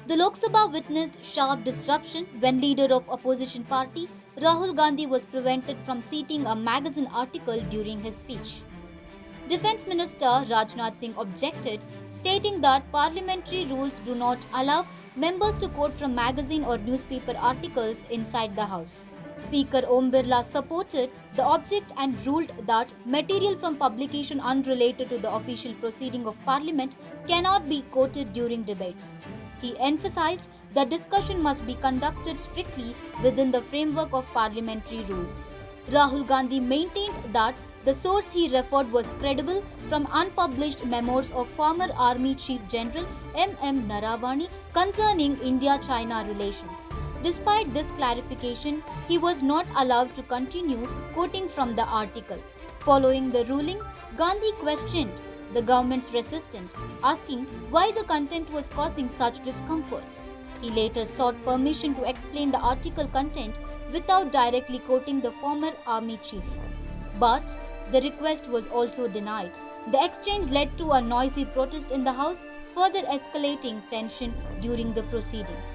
The Lok Sabha witnessed sharp disruption when leader of opposition party Rahul Gandhi was prevented from citing a magazine article during his speech. Defence Minister Rajnath Singh objected, stating that parliamentary rules do not allow members to quote from magazine or newspaper articles inside the House. Speaker Om Birla supported the object and ruled that material from publication unrelated to the official proceeding of Parliament cannot be quoted during debates. He emphasized that discussion must be conducted strictly within the framework of parliamentary rules. Rahul Gandhi maintained that the source he referred was credible from unpublished memoirs of former Army Chief General M.M. Naravane concerning India-China relations. Despite this clarification, he was not allowed to continue quoting from the article. Following the ruling, Gandhi questioned the government's resistance, asking why the content was causing such discomfort. He later sought permission to explain the article content without directly quoting the former army chief. But the request was also denied. The exchange led to a noisy protest in the House, further escalating tension during the proceedings.